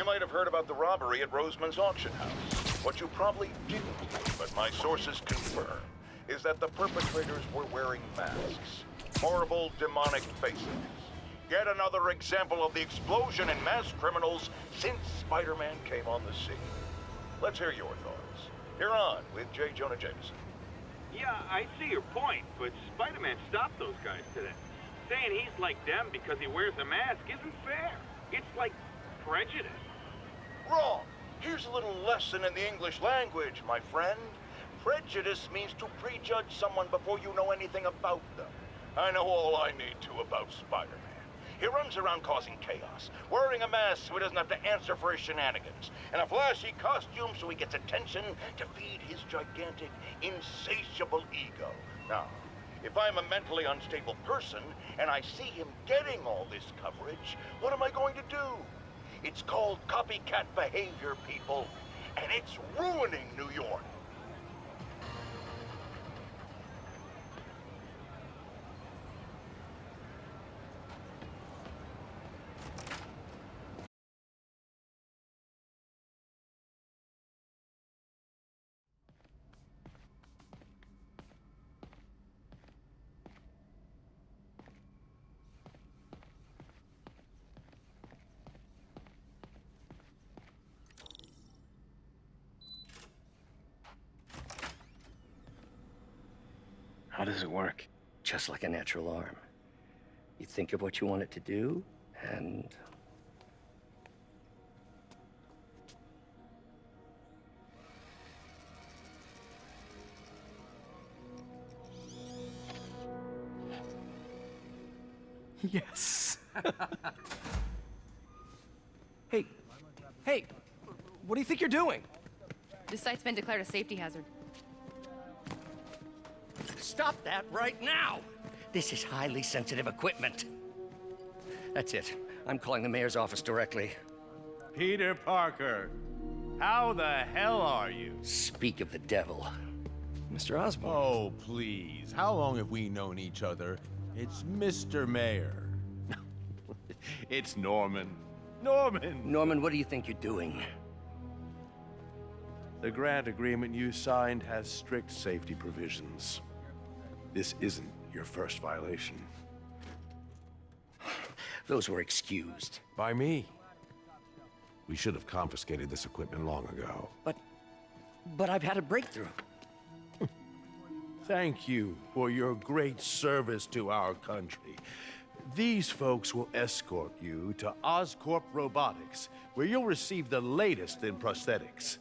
might have heard about the robbery at Roseman's auction house. What you probably didn't, but my sources confirm, is that the perpetrators were wearing masks. Horrible, demonic faces. Yet another example of the explosion in mass criminals since Spider-Man came on the scene. Let's hear your thoughts. You're on with J. Jonah Jameson. Yeah, I see your point, but Spider-Man stopped those guys today. Saying he's like them because he wears a mask isn't fair. It's like prejudice. Wrong. Here's a little lesson in the English language, my friend. Prejudice means to prejudge someone before you know anything about them. I know all I need to about Spider-Man. He runs around causing chaos, wearing a mask so he doesn't have to answer for his shenanigans, and a flashy costume so he gets attention to feed his gigantic, insatiable ego. Now, if I'm a mentally unstable person and I see him getting all this coverage, what am I going to do? It's called copycat behavior, people, and it's ruining New York. How does it work? Just like a natural arm. You think of what you want it to do, and... Yes. Hey, what do you think you're doing? This site's been declared a safety hazard. Stop that right now! This is highly sensitive equipment. That's it. I'm calling the mayor's office directly. Peter Parker, how the hell are you? Speak of the devil. Mr. Osborn. Oh, please. How long have we known each other? It's Mr. Mayor. It's Norman. Norman, what do you think you're doing? The grant agreement you signed has strict safety provisions. This isn't your first violation. Those were excused. By me. We should have confiscated this equipment long ago. But I've had a breakthrough. Thank you for your great service to our country. These folks will escort you to Oscorp Robotics, where you'll receive the latest in prosthetics.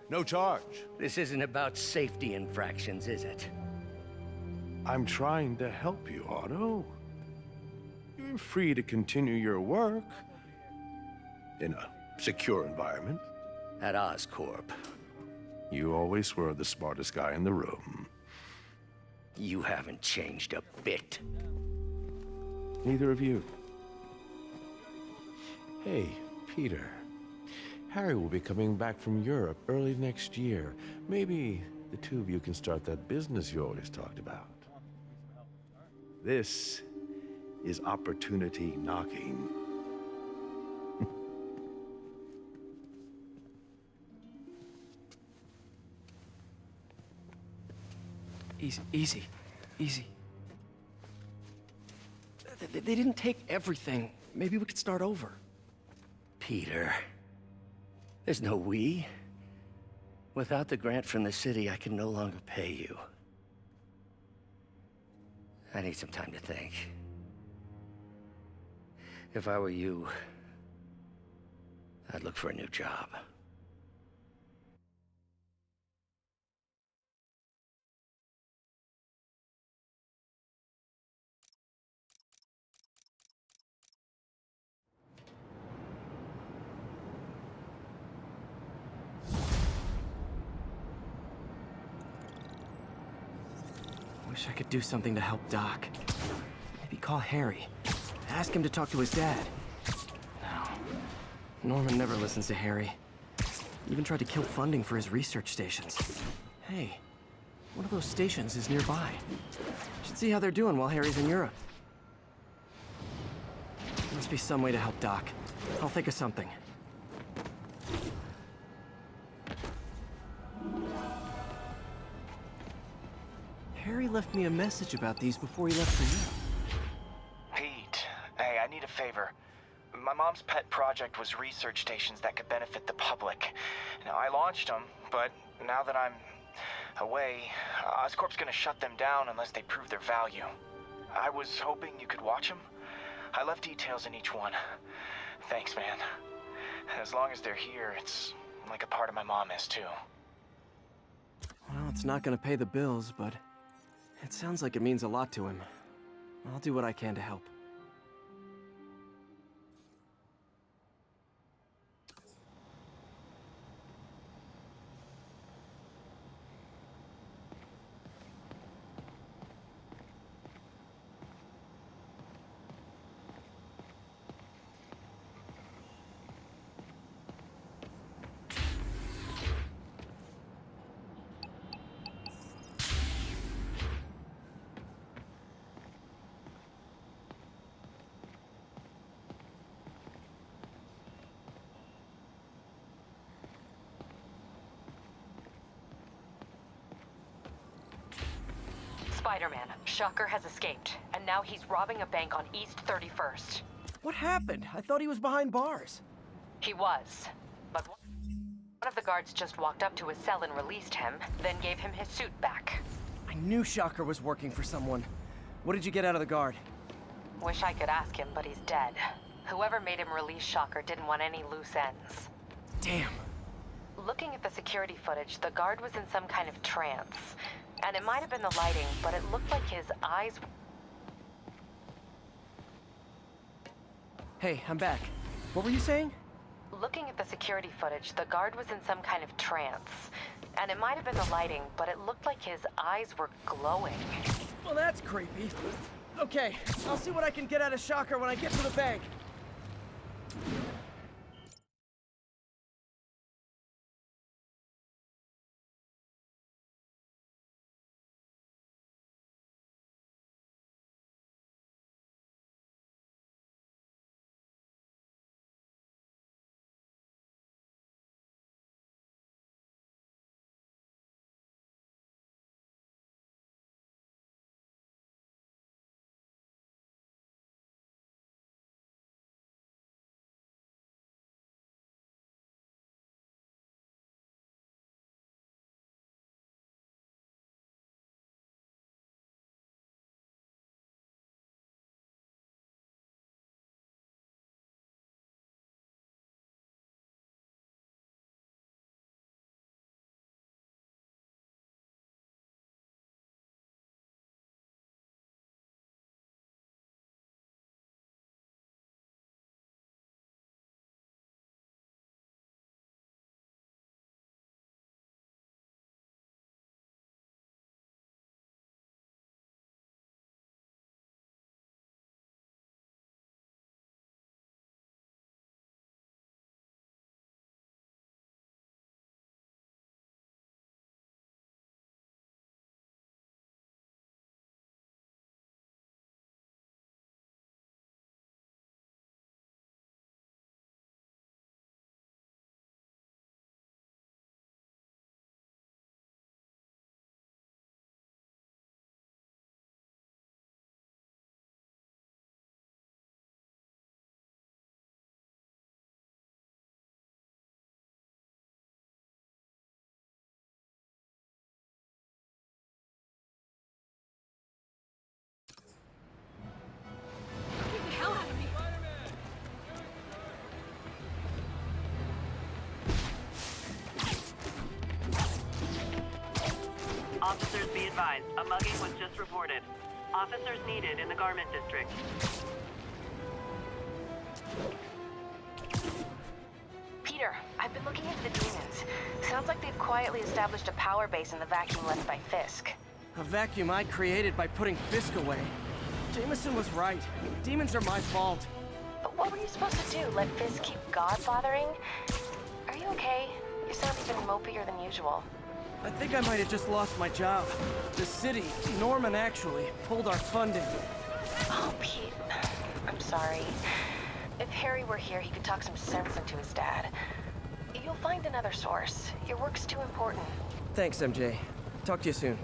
No charge. This isn't about safety infractions, is it? I'm trying to help you, Otto. You're free to continue your work in a secure environment. At Oscorp. You always were the smartest guy in the room. You haven't changed a bit. Neither of you. Hey, Peter. Harry will be coming back from Europe early next year. Maybe the two of you can start that business you always talked about. This is opportunity knocking. Easy. They didn't take everything. Maybe we could start over. Peter, there's no we. Without the grant from the city, I can no longer pay you. I need some time to think. If I were you, I'd look for a new job. Wish I could do something to help Doc. Maybe call Harry. Ask him to talk to his dad. No. Norman never listens to Harry. Even tried to kill funding for his research stations. Hey, one of those stations is nearby. Should see how they're doing while Harry's in Europe. Must be some way to help Doc. I'll think of something. Harry left me a message about these before he left for you. Pete, hey, I need a favor. My mom's pet project was research stations that could benefit the public. Now, I launched them, but now that I'm away, Oscorp's gonna shut them down unless they prove their value. I was hoping you could watch them. I left details in each one. Thanks, man. As long as they're here, it's like a part of my mom is, too. Well, it's not gonna pay the bills, but it sounds like it means a lot to him. I'll do what I can to help. Spider-Man, Shocker has escaped, and now he's robbing a bank on East 31st. What happened? I thought he was behind bars. He was, but one of the guards just walked up to his cell and released him, then gave him his suit back. I knew Shocker was working for someone. What did you get out of the guard? Wish I could ask him, but he's dead. Whoever made him release Shocker didn't want any loose ends. Damn. Looking at the security footage, the guard was in some kind of trance. And it might have been the lighting, but it looked like his eyes... Hey, I'm back. What were you saying? Looking at the security footage, the guard was in some kind of trance. And it might have been the lighting, but it looked like his eyes were glowing. Well, that's creepy. Okay, I'll see what I can get out of Shocker when I get to the bank. Officers be advised, a mugging was just reported. Officers needed in the garment district. Peter, I've been looking into the demons. Sounds like they've quietly established a power base in the vacuum left by Fisk. A vacuum I created by putting Fisk away. Jameson was right. Demons are my fault. But what were you supposed to do? Let Fisk keep godfathering? Are you okay? You sound even mopier than usual. I think I might have just lost my job. The city, Norman actually, pulled our funding. Oh, Pete. I'm sorry. If Harry were here, he could talk some sense into his dad. You'll find another source. Your work's too important. Thanks, MJ. Talk to you soon.